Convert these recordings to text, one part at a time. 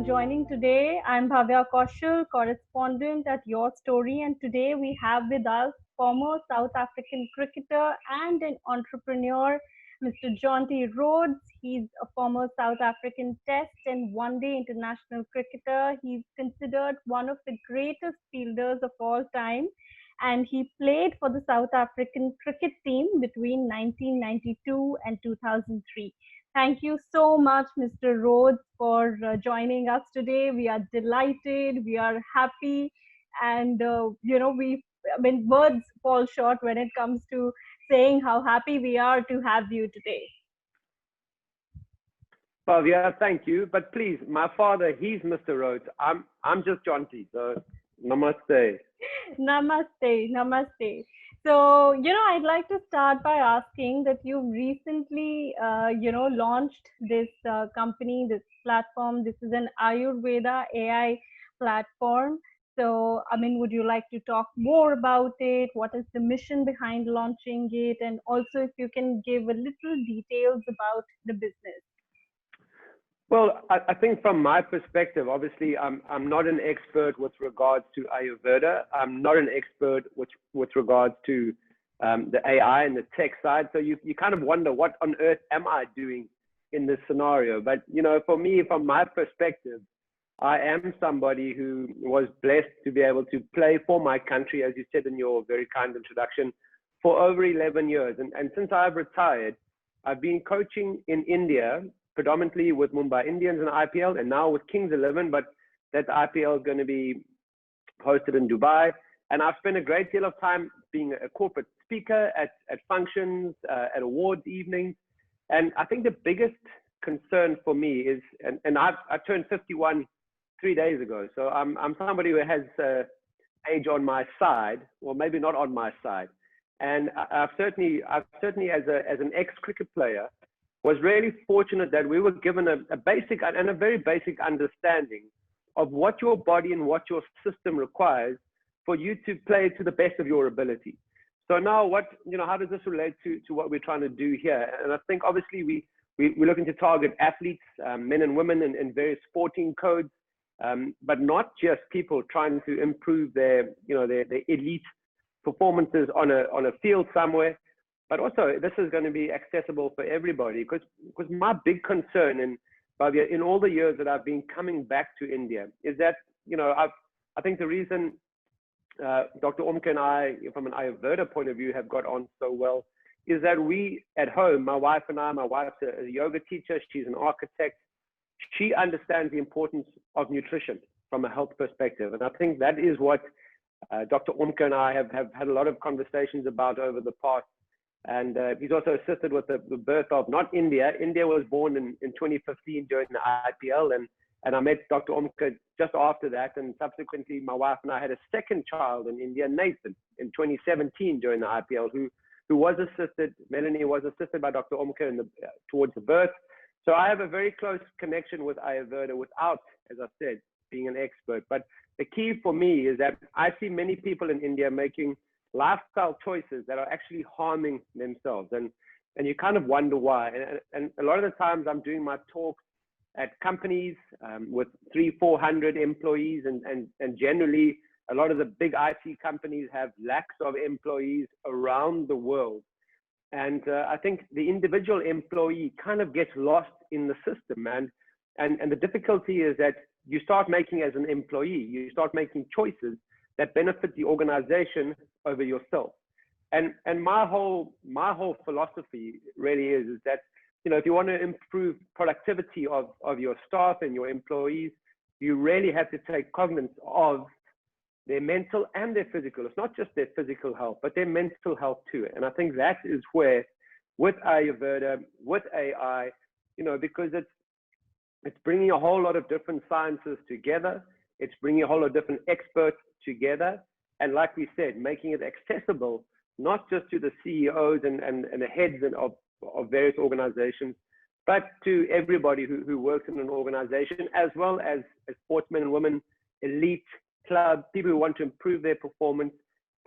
joining today. I'm Bhavya Kaushal, correspondent at Your Story, and today we have with us former South African cricketer and an entrepreneur, Mr. Jonty Rhodes. He's a former South African Test and One Day international cricketer. He's considered one of the greatest fielders of all time, and he played for the South African cricket team between 1992 and 2003. Thank you so much, Mr. Rhodes, for joining us today. We are delighted, we are happy, and I mean, words fall short when it comes to saying how happy we are to have you today. Well, yeah, thank you. But please, my father, he's Mr. Rhodes. I'm just Jonty. So namaste. Namaste, namaste. So, I'd like to start by asking that you recently, launched this company, this platform. This is an Ayurveda AI platform. So, I mean, would you like to talk more about it? What is the mission behind launching it? And also, if you can give a little details about the business. Well, I think from my perspective, obviously, I'm not an expert with regards to Ayurveda. I'm not an expert with regards to the AI and the tech side. So you kind of wonder, what on earth am I doing in this scenario? But, for me, from my perspective, I am somebody who was blessed to be able to play for my country, as you said in your very kind introduction, for over 11 years. And since I've retired, I've been coaching in India, predominantly with Mumbai Indians in IPL, and now with Kings 11, but that IPL is going to be hosted in Dubai. And I've spent a great deal of time being a corporate speaker at functions, at awards evenings. And I think the biggest concern for me is, and I turned 51 3 days ago, so I'm somebody who has age on my side, or maybe not on my side. And I've certainly as an ex-cricket player, was really fortunate that we were given a basic and a very basic understanding of what your body and what your system requires for you to play to the best of your ability. So now how does this relate to what we're trying to do here? And I think obviously we're looking to target athletes, men and women in various sporting codes, but not just people trying to improve their elite performances on a field somewhere. But also, this is going to be accessible for everybody, because my big concern, in all the years that I've been coming back to India, is that I think the reason Dr. Omkar and I, from an Ayurveda point of view, have got on so well is that we at home, my wife's a yoga teacher, she's an architect, she understands the importance of nutrition from a health perspective, and I think that is what Dr. Omkar and I have had a lot of conversations about over the past. And he's also assisted with the birth of, not India. India was born in 2015 during the IPL, and I met Dr. Omkar just after that. And subsequently, my wife and I had a second child in India, Nathan, in 2017 during the IPL, who was assisted, Melanie was assisted by Dr. Omkar towards the birth. So I have a very close connection with Ayurveda without, as I said, being an expert. But the key for me is that I see many people in India making lifestyle choices that are actually harming themselves, and you kind of wonder why. And a lot of the times I'm doing my talks at companies with 300-400 employees, and generally a lot of the big IT companies have lakhs of employees around the world. And I think the individual employee kind of gets lost in the system, and the difficulty is that you start making, as an employee, you start making choices that benefit the organization over yourself. And my whole philosophy really is that, if you want to improve productivity of your staff and your employees, you really have to take cognizance of their mental and their physical. It's not just their physical health, but their mental health too. And I think that is where, with Ayurveda, with AI, because it's bringing a whole lot of different sciences together. It's bringing a whole lot of different experts together. And like we said, making it accessible, not just to the CEOs and the heads of various organizations, but to everybody who works in an organization, as well as sportsmen and women, elite club, people who want to improve their performance.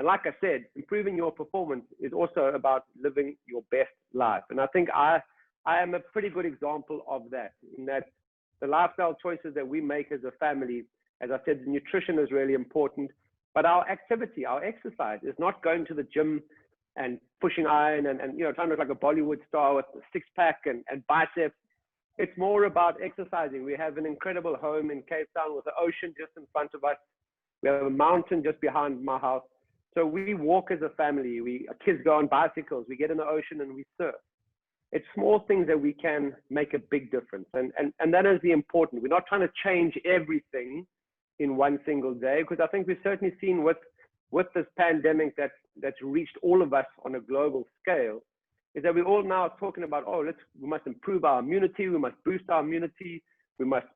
And like I said, improving your performance is also about living your best life. And I think I am a pretty good example of that, in that the lifestyle choices that we make as a family. As I said, the nutrition is really important, but our activity, our exercise is not going to the gym and pushing iron and trying to look like a Bollywood star with a six pack and biceps. It's more about exercising. We have an incredible home in Cape Town with the ocean just in front of us. We have a mountain just behind my house. So we walk as a family. Our kids go on bicycles. We get in the ocean and we surf. It's small things that we can make a big difference. And that is the important. We're not trying to change everything in one single day, because I think we've certainly seen with this pandemic that's reached all of us on a global scale, is that we're all now talking about, we must improve our immunity, we must boost our immunity, we must,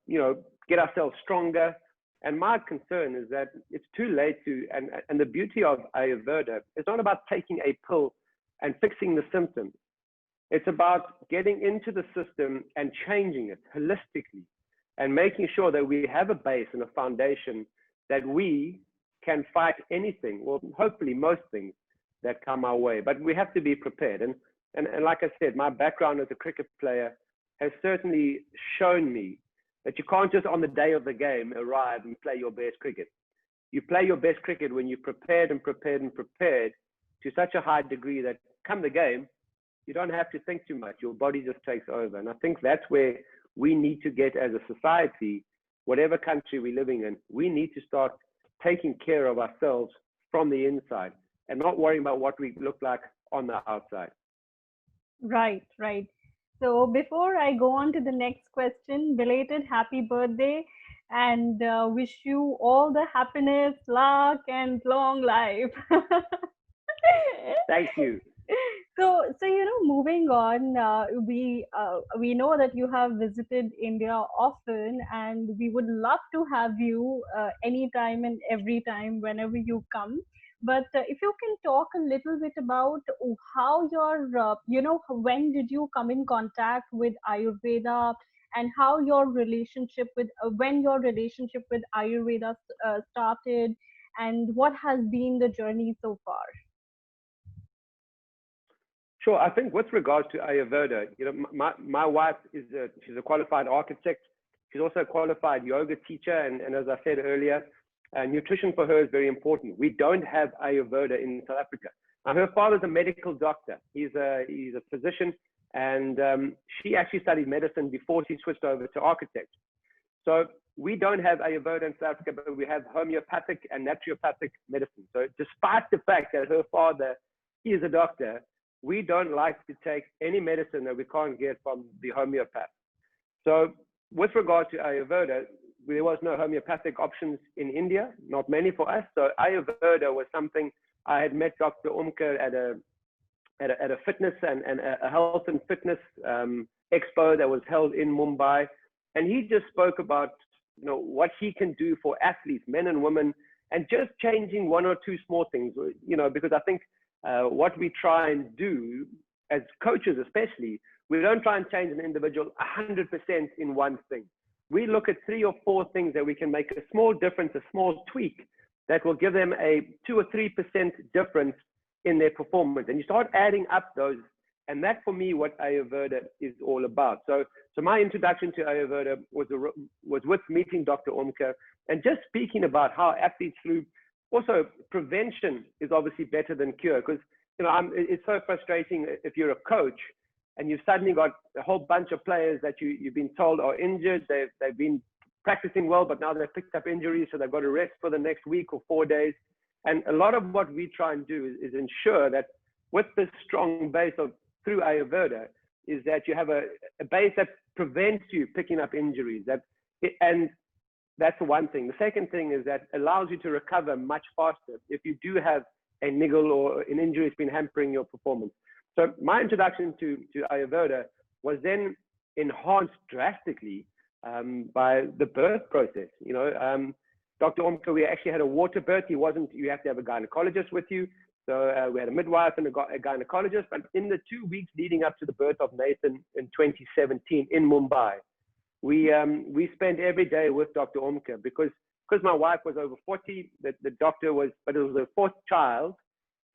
get ourselves stronger. And my concern is that it's too late and the beauty of Ayurveda is not about taking a pill and fixing the symptoms. It's about getting into the system and changing it holistically and making sure that we have a base and a foundation that we can fight anything, or hopefully most things that come our way. But we have to be prepared. And like I said, my background as a cricket player has certainly shown me that you can't just on the day of the game arrive and play your best cricket. You play your best cricket when you're prepared and prepared and prepared to such a high degree that come the game, you don't have to think too much. Your body just takes over. And I think that's where we need to get as a society, whatever country we're living in, we need to start taking care of ourselves from the inside and not worrying about what we look like on the outside. Right, right. So before I go on to the next question, belated happy birthday, and wish you all the happiness, luck, and long life. Thank you. So moving on, we know that you have visited India often, and we would love to have you anytime and every time whenever you come. But if you can talk a little bit about how when did you come in contact with Ayurveda, and how your relationship with when your relationship with Ayurveda started, and what has been the journey so far? Sure. I think with regards to Ayurveda, my wife she's a qualified architect. She's also a qualified yoga teacher. And as I said earlier, nutrition for her is very important. We don't have Ayurveda in South Africa. Now, her father's a medical doctor. He's a physician, and she actually studied medicine before she switched over to architecture. So we don't have Ayurveda in South Africa, but we have homeopathic and naturopathic medicine. So despite the fact that her father is a doctor, we don't like to take any medicine that we can't get from the homeopath. So with regard to Ayurveda, there was no homeopathic options in India, not many for us. So Ayurveda was something I had met Dr. Umka at a fitness and a health and fitness expo that was held in Mumbai. And he just spoke about, what he can do for athletes, men and women, and just changing one or two small things, because I think what we try and do as coaches, especially, we don't try and change an individual 100% in one thing. We look at 3 or 4 things that we can make a small difference, a small tweak that will give them a 2 or 3% difference in their performance. And you start adding up those. And that's for me what Ayurveda is all about. So my introduction to Ayurveda was with meeting Dr. Umka and just speaking about how athletes through also prevention is obviously better than cure, because it's so frustrating if you're a coach and you've suddenly got a whole bunch of players that you've been told are injured. They've been practicing well, but now they've picked up injuries, so they've got to rest for the next week or 4 days. And a lot of what we try and do is ensure that with this strong base through Ayurveda is that you have a base that prevents you picking up injuries. And that's the one thing. The second thing is that allows you to recover much faster if you do have a niggle or an injury that's been hampering your performance. So my introduction to Ayurveda was then enhanced drastically by the birth process. Dr. Omka, we actually had a water birth. You have to have a gynecologist with you. So we had a midwife and a gynecologist. But in the 2 weeks leading up to the birth of Nathan in 2017 in Mumbai, we spent every day with Dr. Omka because my wife was over 40. The doctor was, but it was her 4th child.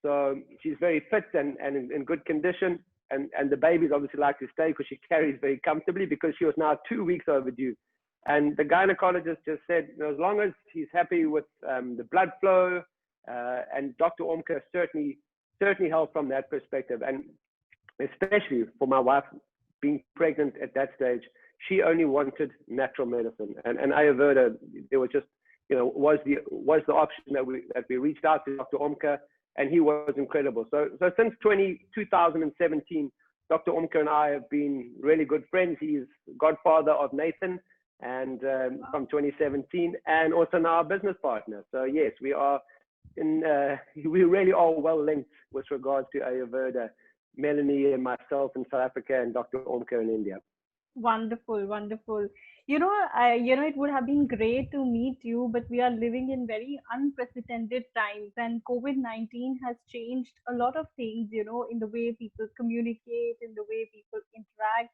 So she's very fit and in good condition. And the babies obviously like to stay because she carries very comfortably, because she was now 2 weeks overdue And the gynecologist just said, as long as he's happy with the blood flow, and Dr. Omka certainly helped from that perspective. And especially for my wife being pregnant at that stage, she only wanted natural medicine, and Ayurveda, there was just, was the option that we reached out to Dr. Omka, and he was incredible. So since 2017, Dr. Omka and I have been really good friends. He's godfather of Nathan, and from 2017, and also now a business partner. So yes, we really are well linked with regards to Ayurveda. Melanie and myself in South Africa, and Dr. Omka in India. Wonderful, wonderful. It would have been great to meet you, but we are living in very unprecedented times, and COVID-19 has changed a lot of things, in the way people communicate, in the way people interact.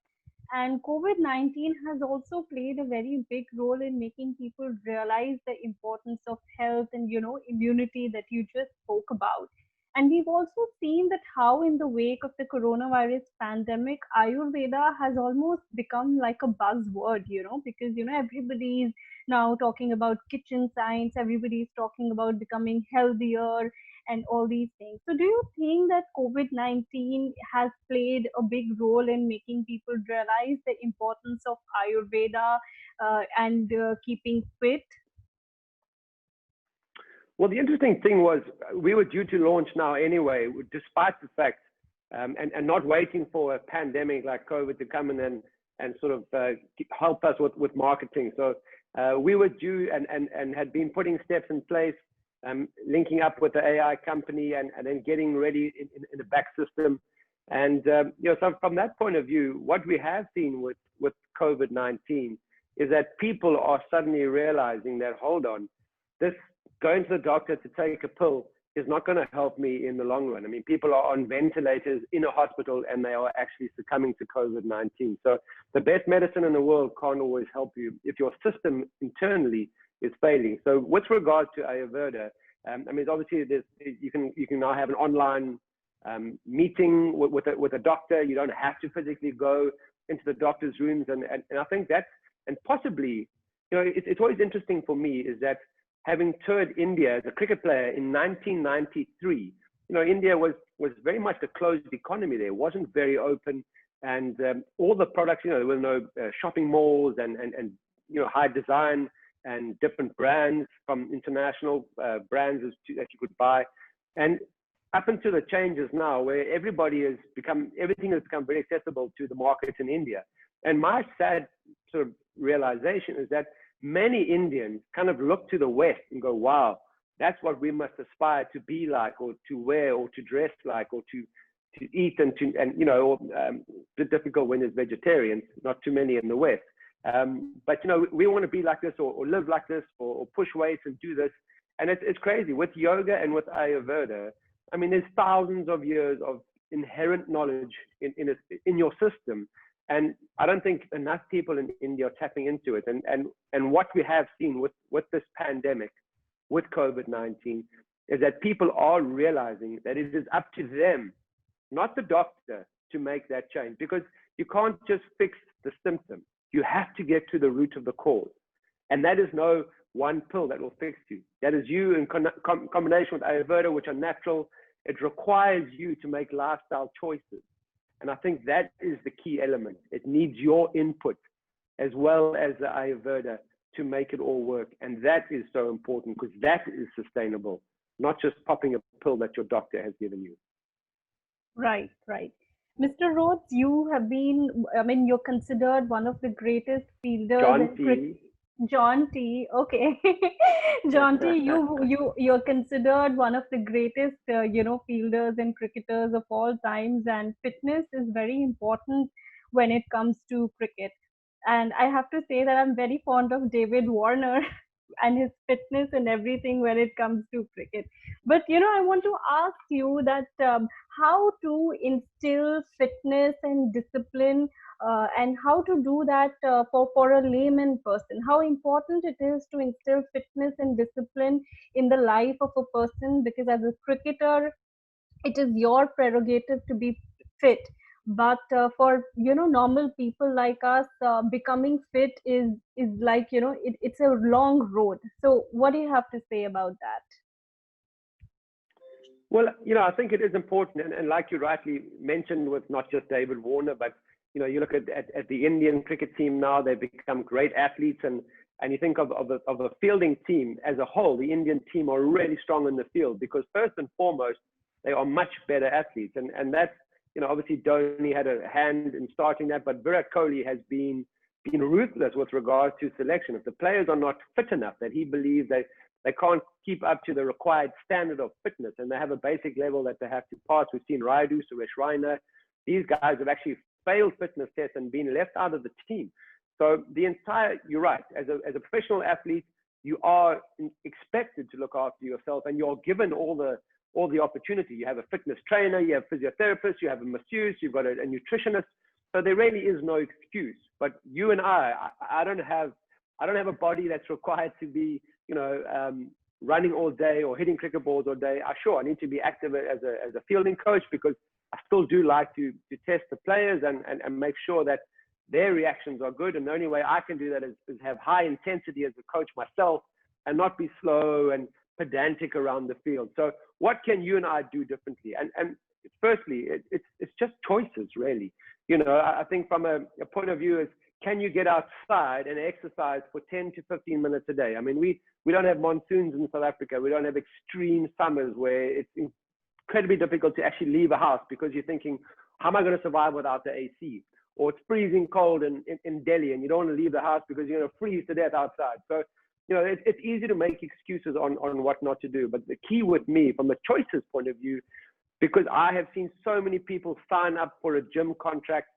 And COVID-19 has also played a very big role in making people realize the importance of health and, immunity that you just spoke about. And we've also seen that how, in the wake of the coronavirus pandemic, Ayurveda has almost become like a buzzword, because, everybody's now talking about kitchen science, everybody's talking about becoming healthier and all these things. So, do you think that COVID-19 has played a big role in making people realize the importance of Ayurveda and keeping fit? Well, the interesting thing was we were due to launch now anyway, despite the fact, and not waiting for a pandemic like COVID to come in and sort of help us with marketing. So we were due and had been putting steps in place, linking up with the AI company and then getting ready in the back system. And so from that point of view, what we have seen with COVID-19 is that people are suddenly realizing that, hold on, this going to the doctor to take a pill is not going to help me in the long run. I mean, people are on ventilators in a hospital and they are actually succumbing to COVID-19. So the best medicine in the world can't always help you if your system internally is failing. So with regard to Ayurveda, I mean, obviously you can now have an online meeting with a doctor. You don't have to physically go into the doctor's rooms. And I think that's, and possibly, it's always interesting for me is that having toured India as a cricket player in 1993, India was very much a closed economy there. It wasn't very open, and all the products, there were no shopping malls and high design and different brands from international brands that you could buy. And up until the changes now, where everything has become very accessible to the markets in India. And my sad sort of realization is that many Indians kind of look to the West and go, wow, that's what we must aspire to be like, or to wear, or to dress like, or to eat, and it's difficult when there's vegetarians, not too many in the West. But we want to be like this, or live like this, or push weights and do this. And it's crazy with yoga and with Ayurveda. I mean, there's thousands of years of inherent knowledge in your system. And I don't think enough people in India are tapping into it. And what we have seen with this pandemic, with COVID-19, is that people are realizing that it is up to them, not the doctor, to make that change. Because you can't just fix the symptom. You have to get to the root of the cause. And that is no one pill that will fix you. That is you in combination with Ayurveda, which are natural. It requires you to make lifestyle choices. And I think that is the key element. It needs your input as well as the Ayurveda to make it all work. And that is so important because that is sustainable, not just popping a pill that your doctor has given you. Right, right. Mr. Rhodes, you're considered one of the greatest fielders. Jonty, okay. Jonty, you're considered one of the greatest, fielders and cricketers of all times, and fitness is very important when it comes to cricket. And I have to say that I'm very fond of David Warner and his fitness and everything when it comes to cricket. But I want to ask you that how to instill fitness and discipline, and how to do that for a layman person. How important it is to instill fitness and discipline in the life of a person, because as a cricketer, it is your prerogative to be fit. but for normal people like us, becoming fit is like it's a long road. So what do you have to say about that? Well, I think it is important, and like you rightly mentioned, with not just David Warner, but you look at the Indian cricket team now; they've become great athletes, and you think of a fielding team as a whole. The Indian team are really strong in the field because first and foremost, they are much better athletes, and that's obviously Dhoni had a hand in starting that, but Virat Kohli has been ruthless with regards to selection. If the players are not fit enough, that he believes they can't keep up to the required standard of fitness, and they have a basic level that they have to pass. We've seen Raidu, Suresh Raina. These guys have actually failed fitness tests and been left out of the team. So you're right, as a professional athlete, you are expected to look after yourself, and you're given all the opportunity. You have a fitness trainer, you have physiotherapists, you have a masseuse, you've got a nutritionist. So there really is no excuse. But you and I don't have a body that's required to be running all day or hitting cricket balls all day. I need to be active as a fielding coach because I still do like to test the players and make sure that their reactions are good. And the only way I can do that is have high intensity as a coach myself and not be slow and pedantic around the field. So what can you and I do differently? And firstly, it's just choices, really. I think from a point of view is, can you get outside and exercise for 10 to 15 minutes a day? I mean, we don't have monsoons in South Africa. We don't have extreme summers where it's incredibly difficult to actually leave a house because you're thinking, how am I going to survive without the AC? Or it's freezing cold in Delhi and you don't want to leave the house because you're going to freeze to death outside. So, it's easy to make excuses on what not to do. But the key with me, from a choices point of view, because I have seen so many people sign up for a gym contract.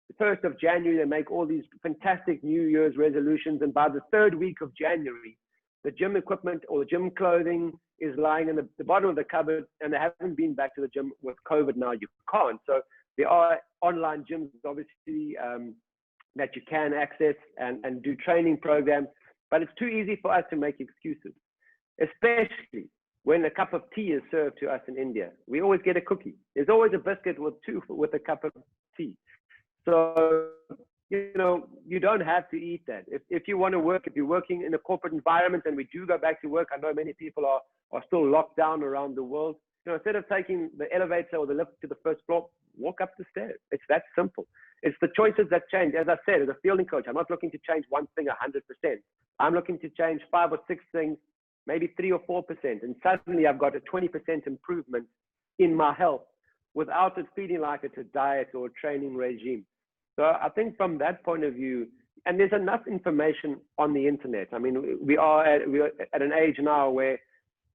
The 1st of January, they make all these fantastic New Year's resolutions. And by the 3rd week of January, the gym equipment or the gym clothing is lying in the bottom of the cupboard and they haven't been back to the gym. With COVID now, you can't. So there are online gyms, obviously, that you can access and do training programs. But it's too easy for us to make excuses, especially when a cup of tea is served to us in India. We always get a cookie. There's always a biscuit with a cup of tea. So, you don't have to eat that. If you want to work, if you're working in a corporate environment, and we do go back to work, I know many people are still locked down around the world. Instead of taking the elevator or the lift to the first floor, walk up the stairs. It's that simple. It's the choices that change. As I said, as a fielding coach, I'm not looking to change one thing 100%. I'm looking to change 5 or 6 things, maybe 3 or 4%. And suddenly I've got a 20% improvement in my health without it feeling like it's a diet or a training regime. So I think from that point of view, and there's enough information on the internet. I mean, we are at an age now where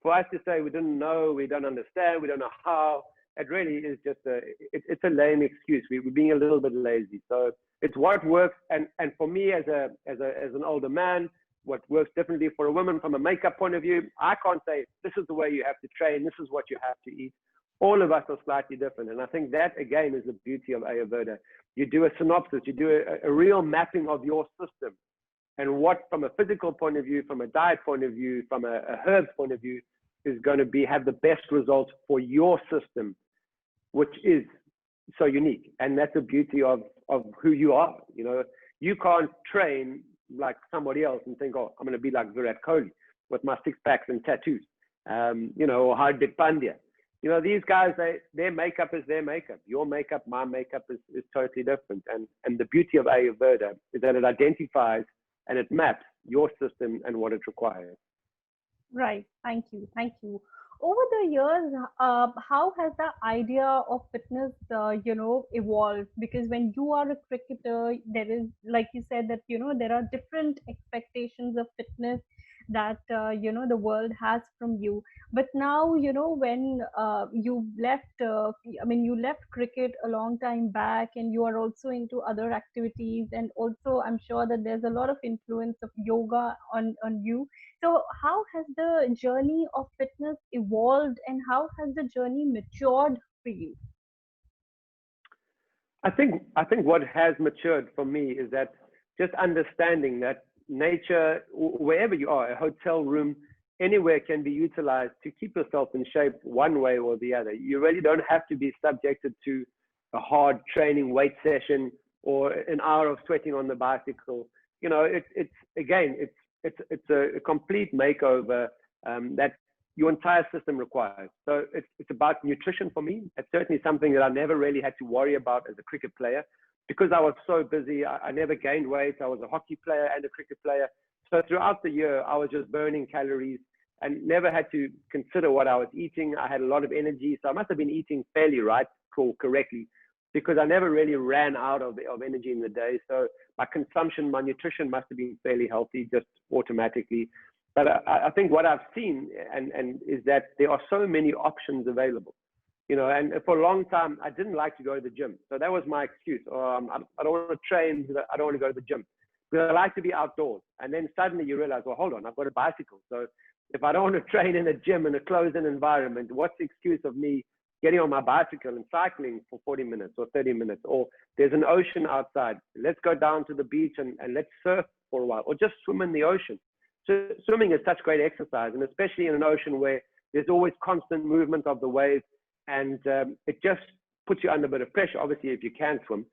for us to say we didn't know, we don't understand, we don't know how, it really is just it's a lame excuse. We're being a little bit lazy. So it's what works. And for me as an older man, what works differently for a woman from a makeup point of view, I can't say this is the way you have to train, this is what you have to eat. All of us are slightly different. And I think that, again, is the beauty of Ayurveda. You do a synopsis, you do a real mapping of your system and what, from a physical point of view, from a diet point of view, from a herbs point of view, is going to have the best results for your system, which is so unique. And that's the beauty of who you are. You can't train like somebody else and think, oh, I'm going to be like Virat Kohli with my 6-packs and tattoos, or Hardik Pandya. These guys, their makeup is their makeup. Your makeup, my makeup is totally different. And the beauty of Ayurveda is that it identifies and it maps your system and what it requires. Right. Thank you. Thank you. Over the years, how has the idea of fitness, evolved? Because when you are a cricketer, there is, like you said, that, there are different expectations of fitness that, the world has from you. But now, when you left, you left cricket a long time back and you are also into other activities. And also, I'm sure that there's a lot of influence of yoga on you. So how has the journey of fitness evolved and how has the journey matured for you? I think what has matured for me is that just understanding that nature, wherever you are, a hotel room, anywhere can be utilized to keep yourself in shape one way or the other. You really don't have to be subjected to a hard training weight session or an hour of sweating on the bicycle. It's a complete makeover that your entire system requires. So it's about nutrition for me. It's certainly something that I never really had to worry about as a cricket player because I was so busy. I never gained weight. I was a hockey player and a cricket player. So throughout the year, I was just burning calories and never had to consider what I was eating. I had a lot of energy. So I must have been eating fairly correctly because I never really ran out of energy in the day. So my consumption, my nutrition must have been fairly healthy just automatically. But I think what I've seen and is that there are so many options available, and for a long time, I didn't like to go to the gym. So that was my excuse. I don't want to train. I don't want to go to the gym because I like to be outdoors. And then suddenly you realize, well, hold on, I've got a bicycle. So if I don't want to train in a gym in a closed-in environment, what's the excuse of me getting on my bicycle and cycling for 40 minutes or 30 minutes? Or there's an ocean outside. Let's go down to the beach and let's surf for a while or just swim in the ocean. So swimming is such great exercise, and especially in an ocean where there's always constant movement of the waves, and it just puts you under a bit of pressure, obviously, if you can swim,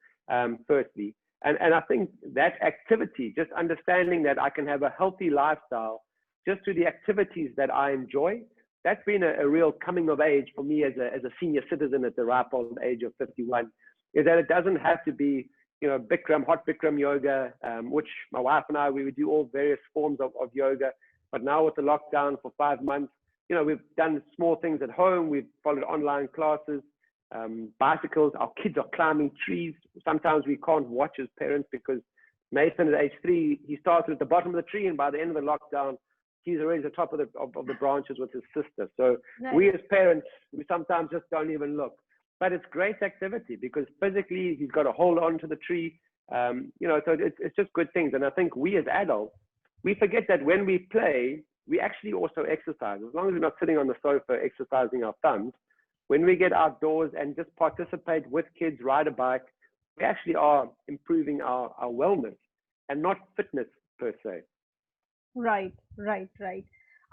firstly. And I think that activity, just understanding that I can have a healthy lifestyle just through the activities that I enjoy, that's been a real coming of age for me as a senior citizen at the ripe old age of 51, is that it doesn't have to be Bikram, hot Bikram yoga, which my wife and I, we would do all various forms of yoga. But now with the lockdown for 5 months, we've done small things at home. We've followed online classes, bicycles. Our kids are climbing trees. Sometimes we can't watch as parents because Nathan at age 3, he started at the bottom of the tree, and by the end of the lockdown, he's already at the top of the branches with his sister. So nice. We as parents, we sometimes just don't even look. But it's great activity because physically he's got to hold on to the tree. So it's just good things. And I think we as adults, we forget that when we play, we actually also exercise. As long as we're not sitting on the sofa exercising our thumbs, when we get outdoors and just participate with kids, ride a bike, we actually are improving our wellness and not fitness per se. Right.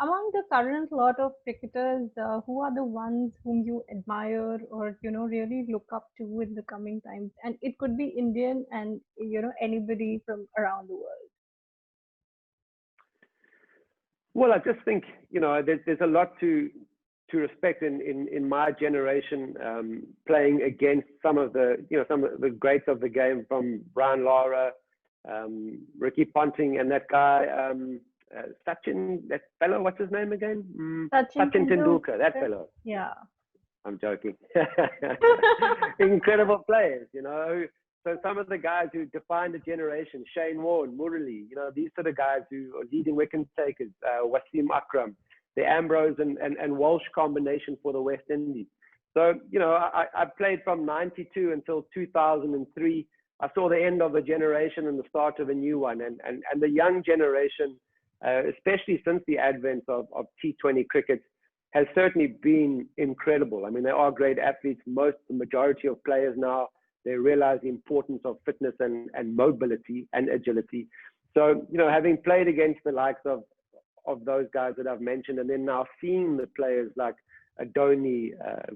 Among the current lot of cricketers, who are the ones whom you admire or really look up to in the coming times? And it could be Indian and anybody from around the world. Well, I just think there's a lot to respect in my generation, playing against some of the greats of the game, from Brian Lara, Ricky Ponting, and that guy. Sachin, that fellow, what's his name again? Sachin Tendulkar, that fellow. Yeah. I'm joking. Incredible players, So some of the guys who defined the generation, Shane Warne, Murali, these are the guys who are leading wicket takers, Wasim Akram, the Ambrose and Walsh combination for the West Indies. So, I played from 92 until 2003. I saw the end of a generation and the start of a new one. And the young generation, especially since the advent of T20 cricket, has certainly been incredible. I mean, they are great athletes. The majority of players now, they realize the importance of fitness and mobility and agility. So, having played against the likes of those guys that I've mentioned, and then now seeing the players like Dhoni,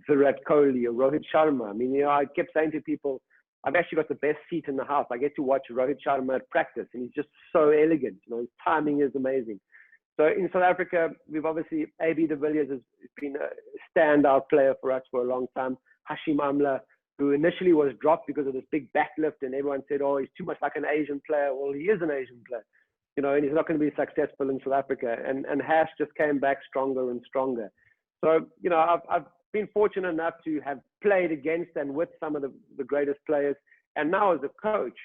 Virat Kohli, or Rohit Sharma. I mean, I kept saying to people, I've actually got the best seat in the house. I get to watch Rohit Sharma at practice, and he's just so elegant. His timing is amazing. So in South Africa, we've obviously, AB de Villiers has been a standout player for us for a long time. Hashim Amla, who initially was dropped because of this big backlift, and everyone said, oh, he's too much like an Asian player. Well, he is an Asian player, and he's not going to be successful in South Africa. And Hash just came back stronger and stronger. So, I've been fortunate enough to have played against and with some of the greatest players. And now as a coach,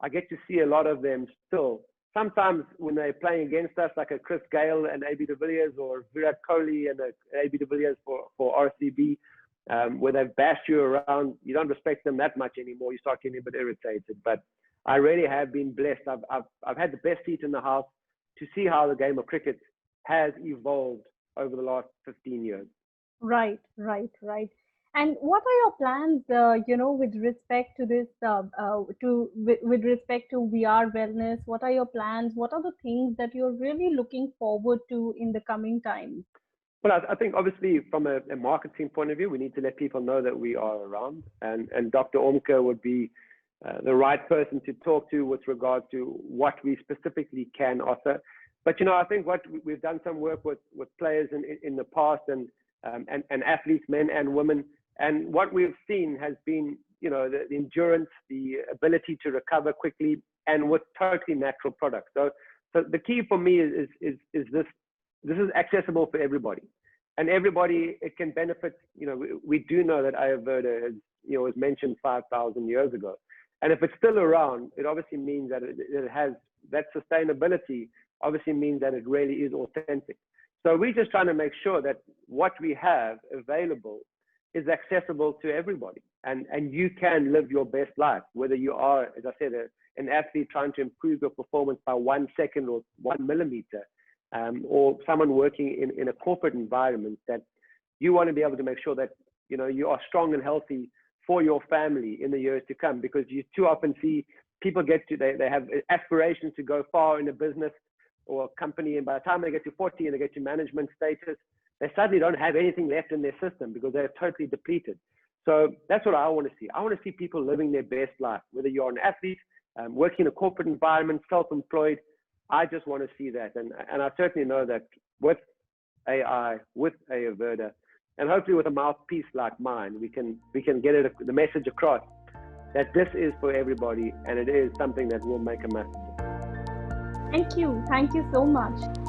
I get to see a lot of them still. Sometimes when they're playing against us, like a Chris Gayle and AB de Villiers, or Virat Kohli and AB de Villiers for RCB, where they've bashed you around, you don't respect them that much anymore. You start getting a bit irritated. But I really have been blessed. I've had the best seat in the house to see how the game of cricket has evolved over the last 15 years. Right. And what are your plans, with respect to this, with respect to VR wellness? What are your plans? What are the things that you're really looking forward to in the coming times? Well, I think obviously from a marketing point of view, we need to let people know that we are around, and Dr. Omka would be the right person to talk to with regard to what we specifically can offer. But I think what we've done some work with players in the past and athletes, men and women, and what we've seen has been the endurance, the ability to recover quickly, and with totally natural products. So the key for me is this. This is accessible for everybody, and everybody it can benefit. We do know that Ayurveda was mentioned 5,000 years ago, and if it's still around, it obviously means that it has that sustainability. Obviously means that it really is authentic. So we're just trying to make sure that what we have available is accessible to everybody, and you can live your best life, whether you are, as I said, an athlete trying to improve your performance by 1 second or 1 millimeter. Or someone working in a corporate environment, that you want to be able to make sure that you are strong and healthy for your family in the years to come, because you too often see people they have aspirations to go far in a business or a company, and by the time they get to 40 and they get to management status, they suddenly don't have anything left in their system because they're totally depleted. So that's what I want to see. I want to see people living their best life, whether you're an athlete, working in a corporate environment, self-employed. I just want to see that, and I certainly know that with AI, with Ayurveda, and hopefully with a mouthpiece like mine, we can get the message across that this is for everybody, and it is something that will make a massive difference. Thank you so much.